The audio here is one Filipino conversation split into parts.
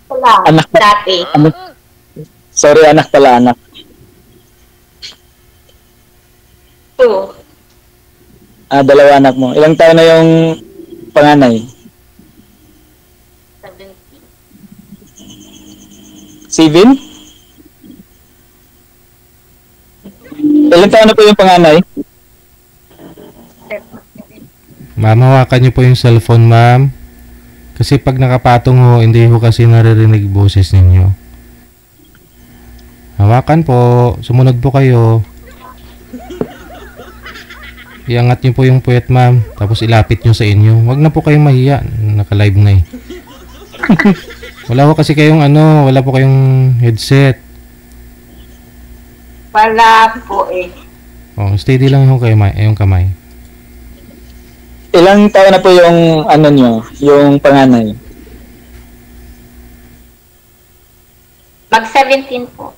Wala. Anak, Dati. anak, sorry, anak pala, anak. 2. Dalawa anak mo. Ilang taon na yung panganay? 17. 7? Ilang taon na po yung panganay? Ma'am, hawakan niyo po yung cellphone, ma'am. Kasi pag nakapatong ho, hindi ho kasi naririnig boses ninyo. Hawakan po. Sumunod po kayo. Iangat niyo po yung puwet, ma'am. Tapos ilapit niyo sa inyo. Huwag na po kayong mahiya. Naka-live na eh. Wala po kasi kayong wala po kayong headset. Wala po eh. Oh, steady lang yung kamay. Ilang taon na po yung nyo, yung panganay? Mag 17 po.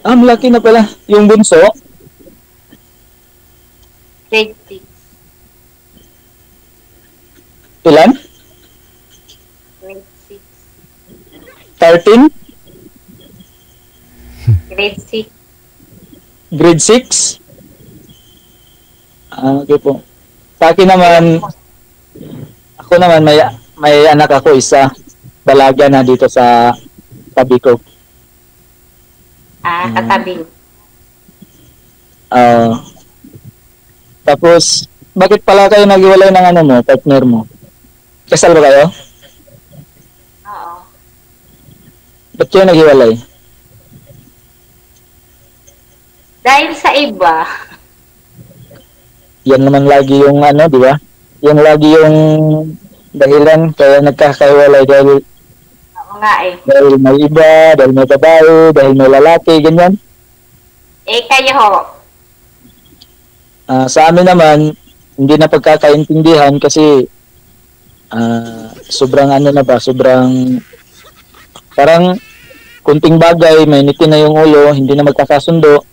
Malaki na pala. Yung bunso? Grade 6. Ilan? Grade 6. 13? Grade 6. Grade 6? Okay po. Sa akin naman, ako naman may anak ako isa. Dalaga na dito sa tabi ko. Katabi. Tapos, bakit pala kayo naghiwalay ng partner mo? Kasal ba kayo? Oo. Ba't kayo naghiwalay? Dahil sa iba. Yan naman lagi yung di ba? Yan lagi yung dahilan kaya nagkakahiwalay dahil Oo nga eh. dahil may iba, dahil may babae, dahil may lalaki, ganyan. Kayo ho. Sa amin naman, hindi na pagkakaintindihan kasi sobrang sobrang parang kunting bagay, may nitin na yung ulo, hindi na magkakasundo.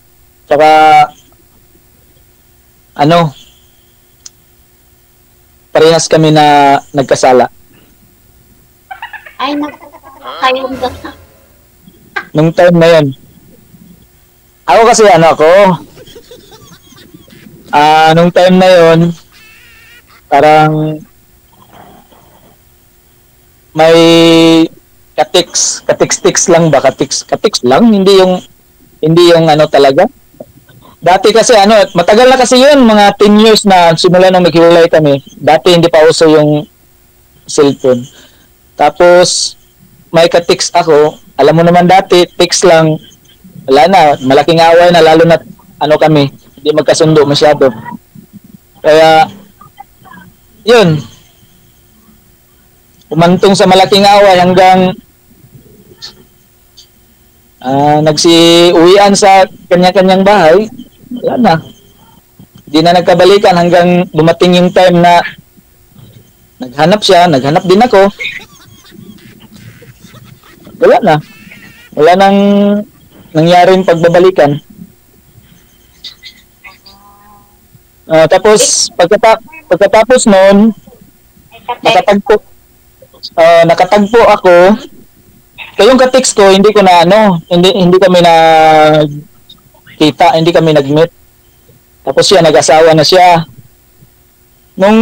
Saka parehas kami na nagkasala. Ay, kayong Nung time na yun. Ako kasi nung time na yun, parang may katiks lang ba? Katiks lang, hindi yung talaga. Dati kasi matagal na kasi yun, mga 10 years na simula nung naghiwalay kami. Dati hindi pa uso yung cellphone. Tapos, may ka-text ako. Alam mo naman dati, text lang. Wala na, malaking away na, lalo na kami, hindi magkasundo masyado. Kaya, yun. Umantong sa malaking away hanggang nagsiuwian sa kanya-kanyang bahay. Wala na. Hindi na nagkabalikan hanggang dumating yung time na naghanap siya, naghanap din ako. Wala na. Wala nang nangyaring pagbabalikan. Tapos pagkatapos noon, nakatagpo ako. Kayong ka-text ko, hindi ko na hindi kami na kita, hindi kami nag-meet. Tapos siya, nag-asawa na siya. Nung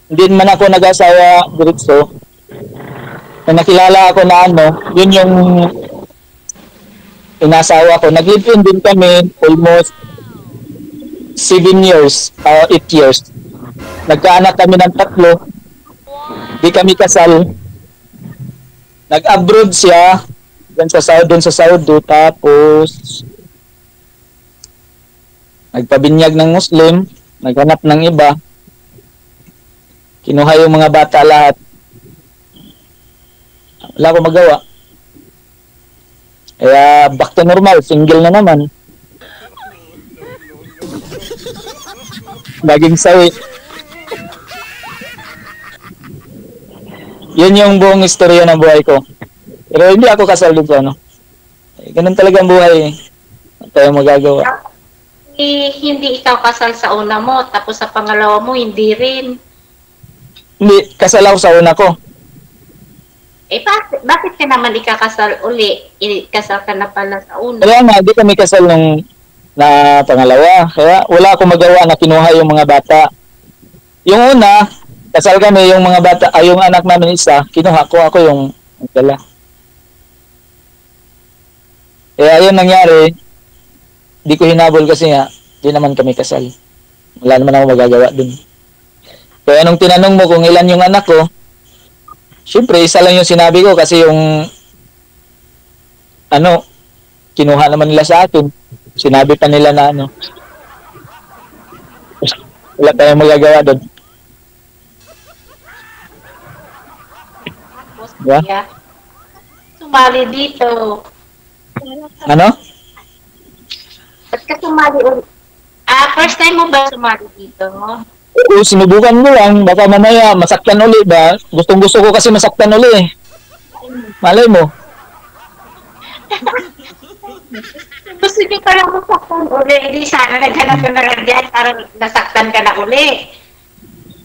hindi man ako nag-asawa diretso. Nung nakilala ako na yun yung inasawa ko. Nag-live-in din kami almost 7 years, 8 years. Nagkaanak kami ng 3. Di kami kasal. Nag-abroad siya doon sa Saudi, tapos nagpabinyag ng Muslim, naghanap ng iba, kinuha yung mga bata lahat. Wala akong magawa. Kaya back to normal, single na naman. Laging sawi. Yun yung buong istorya ng buhay ko. Pero hindi ako kasal dito, ganun talaga ang buhay. Hindi tayo magagawa. Hindi ikaw kasal sa una mo, tapos sa pangalawa mo, hindi rin. Hindi, kasal ako sa una ko. Bakit ka naman ikakasal uli? Ikasal ka na pala sa una. Kaya nga, di kami kasal nung na pangalawa. Kaya wala akong magawa na kinuha yung mga bata. Yung una, kasal kami, yung mga bata, yung anak namin isa, kinuha ko, ako yung dala. Kaya yun nangyari, di ko hinabol kasi nga, di naman kami kasal. Wala naman ako magagawa dun. Kaya nung tinanong mo kung ilan yung anak ko, syempre, isa lang yung sinabi ko kasi yung kinuha naman nila sa akin. Sinabi pa nila na wala tayong magagawa doon. Yeah. Yeah. Sumali dito. Ano? Ba't ka sumali ulit? First time mo ba sumali dito? Oo, sinubukan ko lang. Baka mamaya masaktan uli ba? Gustong-gusto ko kasi masaktan uli eh. Malay mo. Gusto nyo ka lang masaktan uli. Hindi sana naghanap ka na lang dyan para nasaktan ka na uli.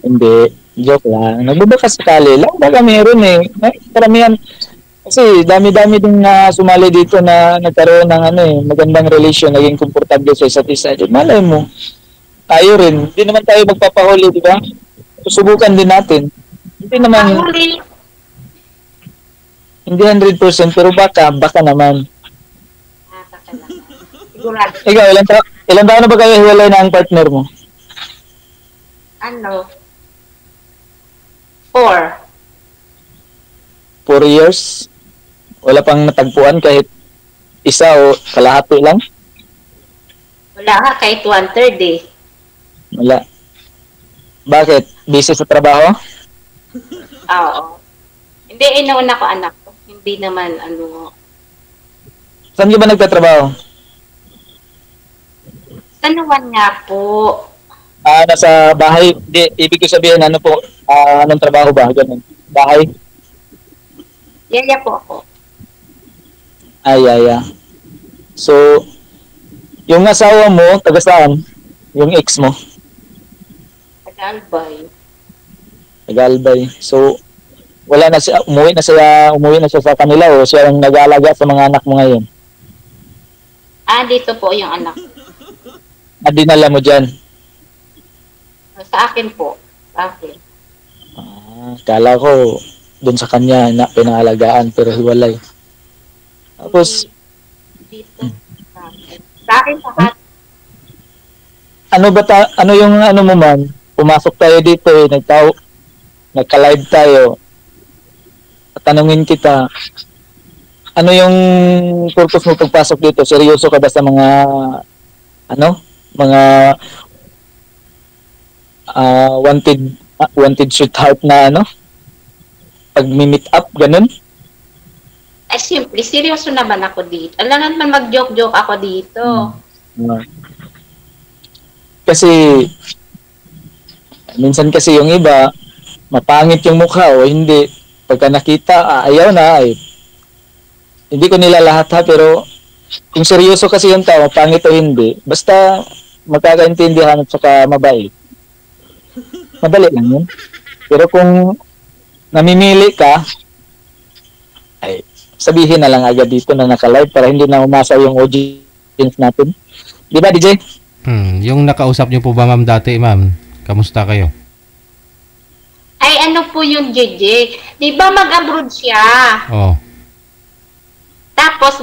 Hindi. Joke lang. Nagbabakas sakali lang. Baka meron eh. Karamihan. Kasi dami-dami din na sumali dito na nagkaroon ng magandang relasyon, naging komportable sa isa't isa. Malay mo. Tayo rin. Hindi naman tayo magpapahuli, di ba? Susubukan din natin. Hindi naman, hindi 100%, pero baka naman. Sigurado. Ikaw, ilan taon na ba kayo hiwalay na ang partner mo? 4. 4 years? Wala pang natagpuan kahit isa o kalahati lang? Wala nga, kahit 1/3 eh. Wala. Bakit? Busy sa trabaho? Oo. Hindi, inauna ko anak ko. Hindi naman, Saan ka ba nagtatrabaho? Sa Nuwan nga po. Nasa bahay. Di, ibig ko sabihin, anong trabaho ba? Ganun. Bahay? Yaya po ako. Ay. So, yung asawa mo, taga saan? Yung ex mo? Tagalbay. Tagalbay. So, wala na siya, umuwi na siya sa kanila o siya ang nag-aalaga sa mga anak mo ngayon? Dito po yung anak. Dinala mo dyan? Sa akin po. Sa akin. Kala ko, dun sa kanya na pinangalagaan pero hiwalay. Tapos, Dito. Sa akin lahat. ano yung mo man? Pumasok tayo dito nagka-live tayo. Tanungin kita, ano yung purpose mo pagpasok dito? Seryoso ka ba sa mga wanted sweetheart na pag-meet up, ganun? Siyempre, seryoso naman ako dito. Alam naman mag-joke-joke ako dito. Kasi, minsan kasi yung iba, mapangit yung mukha o hindi. Pagka nakita, ayaw na. Hindi ko nila lahat ha, pero kung seryoso kasi yung tao, pangit o hindi, basta magkakaintindihan at saka mabait. Madali lang yun. Pero kung namimili ka, sabihin na lang agad dito na naka-live para hindi na umasa yung audience natin. Di ba, DJ? Yung nakausap niyo po ba, ma'am, dati, ma'am? Kamusta kayo? Ay, ano po yung JJ? Di ba mag-abroad siya? Oo. Tapos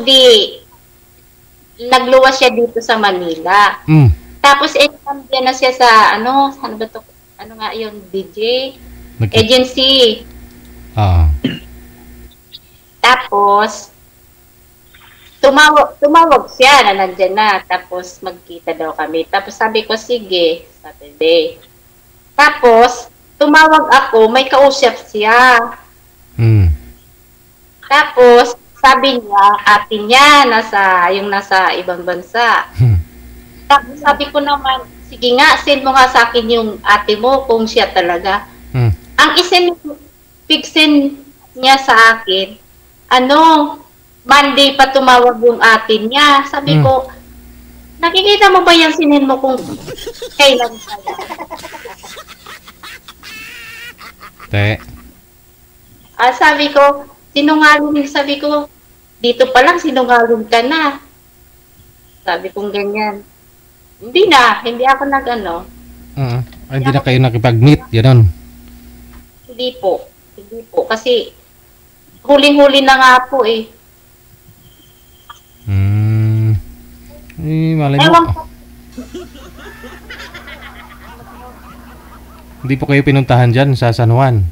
nagluwas siya dito sa Manila. Tapos nandiyan na siya sa ano ba to? Ano nga yun, DJ? Agency. Tapos tumawag siya na nandyan na. Tapos magkita daw kami. Tapos sabi ko, sige, Saturday. Tapos tumawag ako, may kausap siya. Tapos sabi niya, ate niya, nasa ibang bansa. Tapos sabi ko naman, sige nga, send mo nga sa akin yung ate mo kung siya talaga. Ang fixin niya sa akin, Monday pa tumawag yung ate niya. Sabi ko, nakikita mo ba yung sinin mo kung kailan kaya? Te. Sabi ko, sinungaling, sabi ko, dito pa lang sinungaling ka na. Sabi kong ganyan. Hindi ako nag-ano. Hindi na kayo nakipag-meet, gano'n. Hindi po. Kasi huling-huli na nga po eh. Malay Ewan mo. ko. Hindi po kayo pinuntahan dyan sa San Juan.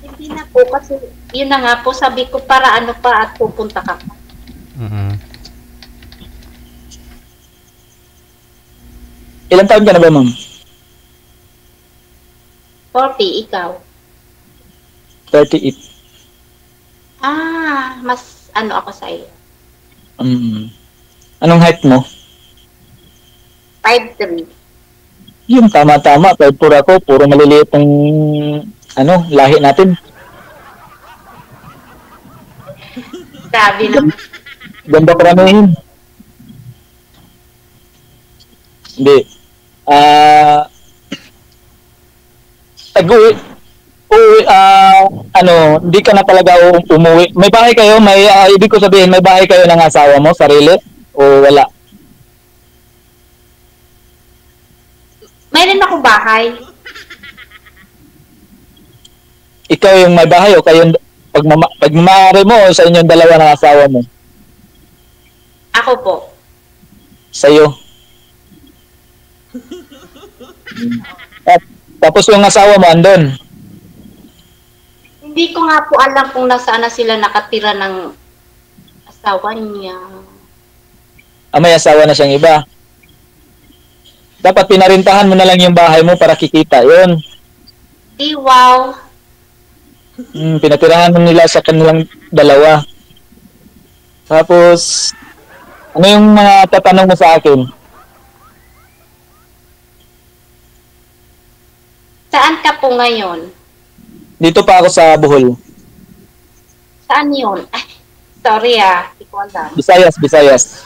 Hindi na po kasi yun na nga po sabi ko para ano pa at pupunta ka pa. Ilang taon ka na ba, ma'am? 40, ikaw. 38. Mas ano ako sa iyo. Anong height mo? 5'3". Yun, tama-tama. 5'4" ako. Puro maliliit ang lahi natin. Grabe na. Ganda paramihin. Hindi. Hindi ka na talaga umuwi. May bahay kayo? Ibig ko sabihin, may bahay kayo ng asawa mo, sarili? O wala? Mayroon ako bahay. Ikaw yung may bahay o kayo pagmamahari mo o sa inyong dalawa ng asawa mo? Ako po. Sa'yo. Tapos yung asawa mo andun? Hindi ko nga po alam kung nasaan na sila nakatira ng asawa niya. May asawa na siyang iba. Dapat pinarintahan mo na lang yung bahay mo para kikita yun. Wow. Pinatirahan mo nila sa kanilang dalawa. Tapos, ano yung mga tatanong mo sa akin? Saan ka po ngayon? Dito pa ako sa Bohol. Saan yun? Ay, sorry hindi ko alam. Bisayas.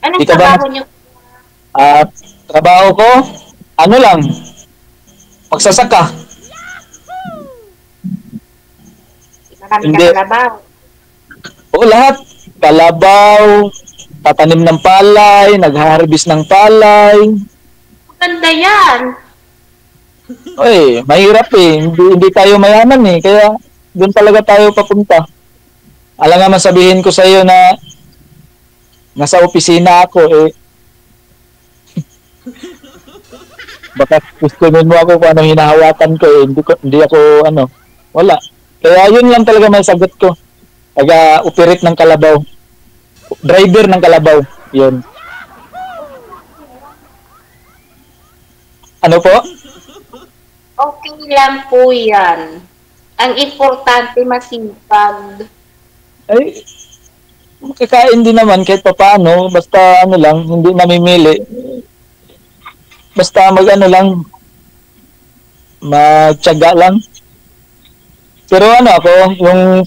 Anong Ikaw ba? trabaho niyo? Trabaho ko, magsasaka. Marami Hindi. ka kalabaw. Oo, lahat. Kalabaw, tatanim ng palay, nag-harvest ng palay. Maganda yan. Oy, mahirap eh. Hindi tayo mayaman eh. Kaya doon talaga tayo papunta. Alam nga sabihin ko sa iyo na nasa opisina ako eh. Baka questionin mo ako kung ano hinahawakan ko eh. Hindi ako wala. Kaya yun lang talaga may sagot ko. Operate ng kalabaw. Driver ng kalabaw. Yun. Ano po? Okay lang po yan. Ang importante masipag. Ay, makikain din naman kahit papaano. Basta lang, hindi namimili. Basta magtiyaga lang. Pero ako, yung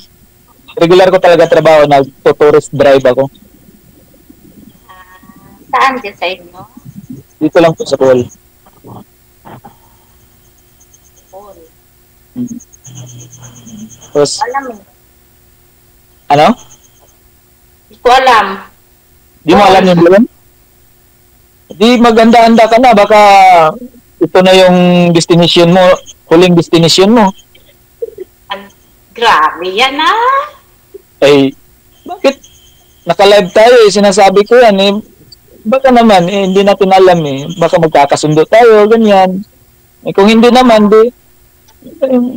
regular ko talaga trabaho, nag-tourist drive ako. Saan din sa inyo? Dito lang po sa Bohol. Tapos, Alam eh. ano? Hindi ko alam. Di mo alam yung doon? Di maganda-handa ka na, baka ito na yung destination mo, huling destination mo. Grabe yan Eh, bakit? Naka-live tayo eh, sinasabi ko yan eh. Baka naman, hindi natin alam eh. Baka magkakasundo tayo, ganyan. Eh, kung hindi naman,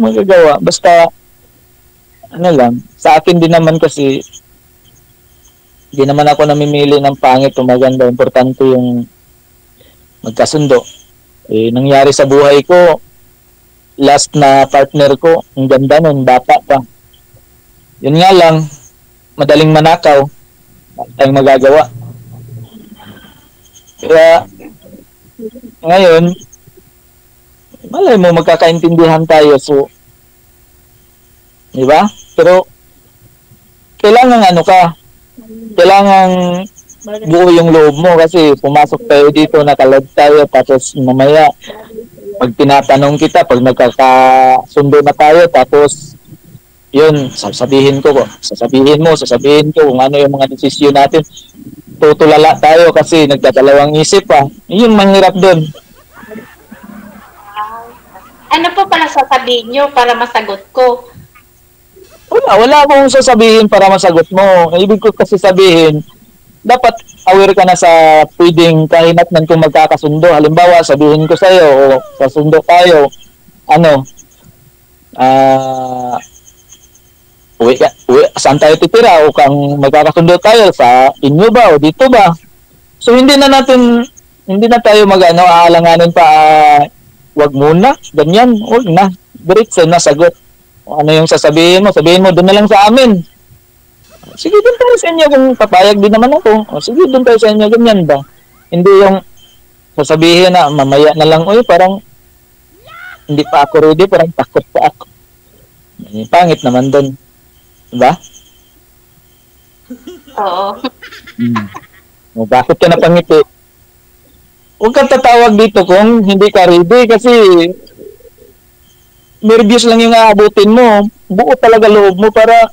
magagawa. Basta, sa akin din naman kasi, hindi naman ako namimili ng pangit o maganda. Importante yung magkasundo. Eh, nangyari sa buhay ko, last na partner ko, ang ganda nun, bata pa. Yun nga lang, madaling manakaw, tayong magagawa. Kaya, ngayon, malay mo, magkakaintindihan tayo, so, di ba? Pero, kailangan kailangan buo yung loob mo kasi pumasok tayo dito, nakalag tayo, tapos mamaya, pag tinatanong kita, pag nagkakasundo na tayo, tapos yun, sasabihin mo kung ano yung mga desisyon natin. Tutulala tayo kasi nagdadalawang isip pa. Yun, mahirap doon. Ano po pala sasabihin nyo para masagot ko? Wala akong sasabihin para masagot mo. Ibig ko kasi sabihin, dapat aware ka na sa pwedeng kahinatnan kung magkakasundo. Halimbawa, sabihin ko sa'yo, o sasundo tayo, saan tayo titira? O kung magkakasundo tayo, sa inyo ba o dito ba? So, hindi na tayo aalanganin pa, wag muna, ganyan, wag na. Diretso na sagot. O ano yung sabihin mo doon na lang sa amin. Sige, doon tayo sa inyo kung papayag din naman ako. O sige, doon tayo sa inyo, ganyan ba? Hindi yung sasabihin na mamaya na lang, parang hindi pa ako ready, parang takot pa ako. Pangit naman doon. Diba? Oo. O, bakit ka napangiti? Huwag kang tatawag dito kung hindi ka ready kasi nervous lang yung aabutin mo. Buo talaga loob mo para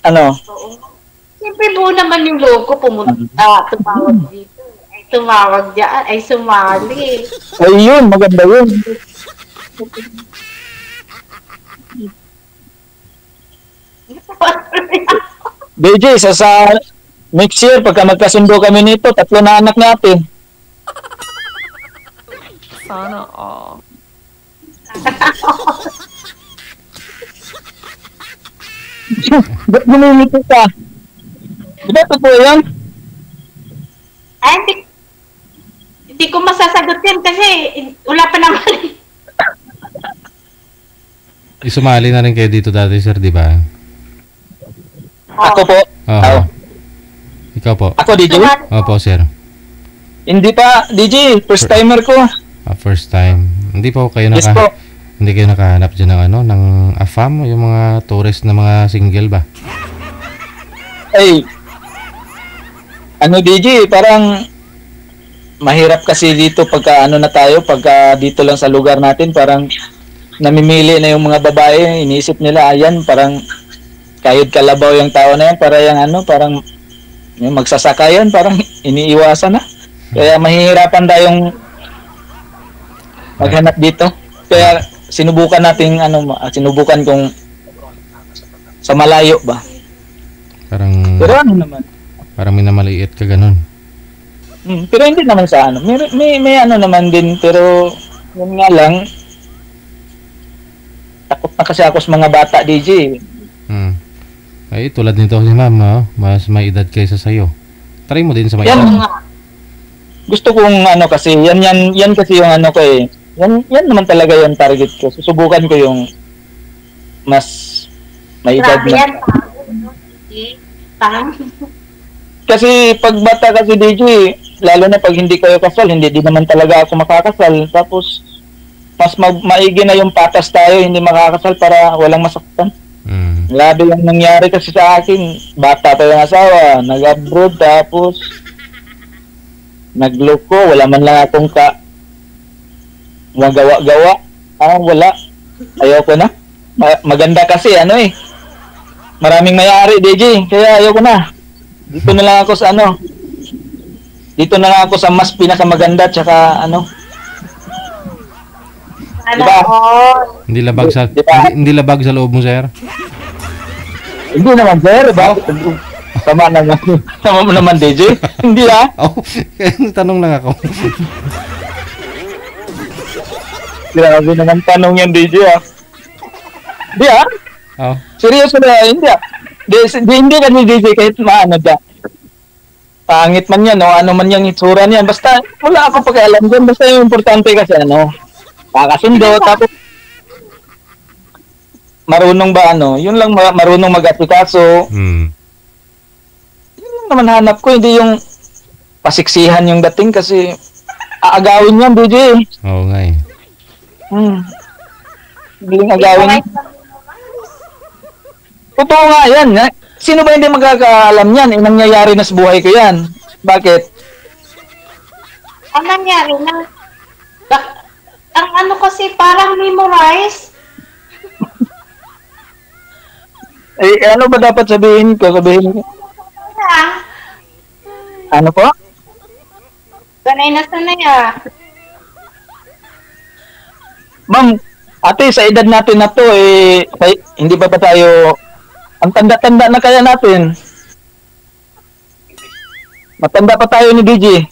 Oo. Siyempre buo naman yung loob ko tumawag dito. Ay tumawag dyan. Ay sumali. Ay yun, maganda yun. DJ, sa next year, pagka magkasundo kami nito, 3 na anak natin. Sana all. Ba't bumimiti ka? Diba totoo yan? Ay, hindi ko masasagot yan kasi wala pa naman. Isumali na rin kayo dito dati, sir, di ba? Ako po. Oo. Ikaw po. Ako, DJ? Opo, sir. Hindi pa, DJ. First timer ko. First time. Hindi po kayo Yes po. Hindi kayo nakahanap dyan ng AFAM, yung mga tourist na mga single ba? Ay, DJ, parang mahirap kasi dito pagka pagka dito lang sa lugar natin, parang namimili na yung mga babae, iniisip nila, ayan, parang kahit kalabaw yung tao na yan, para parang yung magsasaka yan, parang iniiwasan na. Kaya mahihirapan tayong maghanap dito. Kaya sinubukan kong sa malayo ba. Pero naman? Parang minamaliit ka ganun. Pero hindi naman sa may naman din, pero yun nga lang, takot na kasi ako sa mga bata, DJ. Ay, tulad nito si ma'am, mas may edad kaysa sa'yo. Try mo din sa may edad. Gusto kong kasi, yan kasi yung ko eh. Yan naman talaga yung target ko. Susubukan ko yung mas may edad na. Kasi pag bata kasi, DJ, lalo na pag hindi kayo kasal, hindi din naman talaga ako makakasal. Tapos, mas maigi na yung patas tayo, hindi makakasal para walang masaktan. Labi yung nangyari kasi sa akin, bata pa yung asawa, nag-abroad, tapos nagloko, wala man lang akong magawa-gawa. Wala. Ayoko na. Maganda kasi, maraming may-ari, DJ, kaya ayoko na. Dito na lang ako sa mas pinakamaganda, tsaka diba? Hindi labag sa loob mo, sir? Hindi naman, sir. Bakit? Sama mo naman, DJ. Hindi, ha? Tanong lang ako. Grabe naman tanong yan, DJ, ha? Hindi, ha? Seryoso na, hindi, ha? Hindi ka ni DJ kahit pangit man yan, ano man yung itsura niyan. Basta, wala ako pakialam dyan. Basta yung importante kasi, kakasundo, tapos marunong ba yun lang, marunong mag-asikaso. Yun lang naman hanap ko, hindi yung pasiksihan yung dating kasi aagawin yan, DJ. Oo nga eh. Hindi yung agawin. Totoo nga yan. Sino ba hindi magkakaalam yan? Nangyayari na sa buhay ko yan. Bakit? Ang nangyari na, ang ano kasi parang memorize. Eh, ano ba dapat sabihin ko? Sabihin ko. Ah, Ano po? sanay na sanay ah. Ma'am, ate, sa edad natin na to, hindi pa ba tayo, ang tanda-tanda na kaya natin? Matanda pa tayo ni DJ.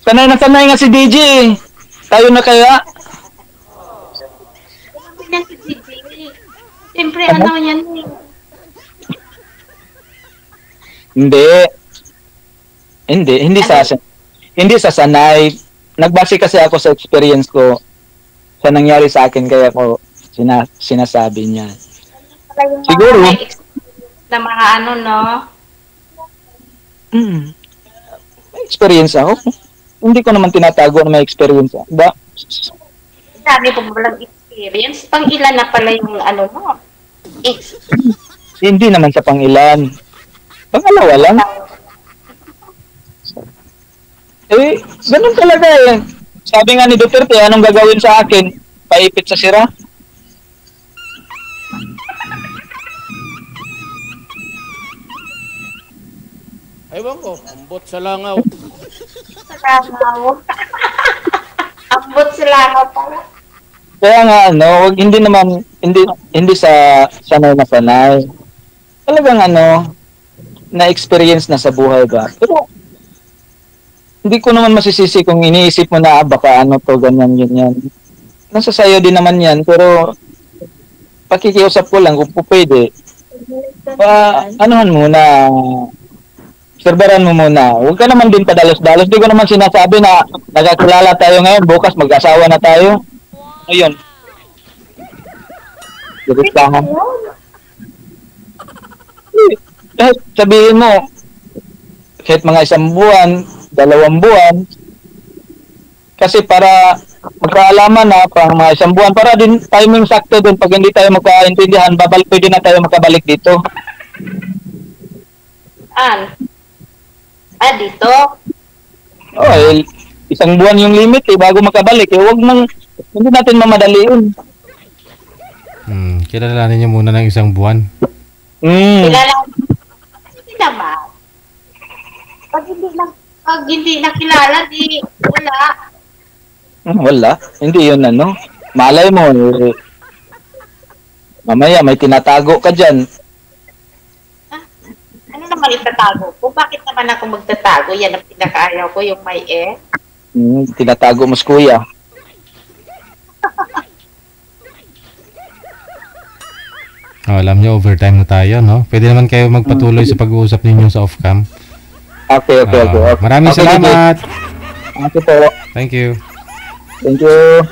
Sanay na sanay nga si DJ. Tayo na kaya? Alam mo yan si Gigi. Siyempre, ano yan eh. Hindi. Hindi sa sanay. Nagbase kasi ako sa experience ko sa nangyari sa akin kaya ko sinasabi niya. Siguro. Na mga ano, no? May experience ako. Hindi ko naman tinatago na may experience. Ba? Sabi po walang experience. Pang ilan na pala yung ano mo? Hindi naman sa pang-ilan. Pangalawa lang. Eh, ganun talaga eh. Sabi nga ni Duterte, anong gagawin sa akin? Paipit sa sira? Ewan ko, ambot sa langaw. Langaw. Ambot sa langaw pala. Kaya nga hindi sa sanay na sanay. Talagang na-experience na sa buhay ba. Pero hindi ko naman masisisi kung iniisip mo na baka ganyan. Nasa sayo din naman yan, pero pakikiusap ko lang kung pwede. Anuhan muna, serveran mo muna. Huwag ka naman din padalos-dalos. Di ko naman sinasabi na nagkakilala tayo ngayon, bukas mag-asawa na tayo. Ayun. Direktahan. Kahit sabihin mo, kahit mga 1 buwan, 2 buwan, kasi para magkaalaman na pang mga 1 buwan, para din timing sakto din pag hindi tayo magkaintindihan, pwede na tayo makabalik dito. Dito? Oh, 1 buwan yung limit bago makabalik. Hindi natin mamadaliin. Kilalanin niyo muna ng 1 buwan. Hindi naman. Pag hindi nakilala, di wala. Wala. Hindi yun Malay mo, mamaya may tinatago ka dyan. Ano naman itatago ko? Bakit naman ako magtatago? Yan ang pinakaayaw ko, yung may Tinatago mo si kuya. Alam niyo, overtime na tayo, no? Pwede naman kayo magpatuloy sa pag-uusap ninyo sa off-cam. Okay. Maraming salamat. Thank you po. Thank you. Thank you.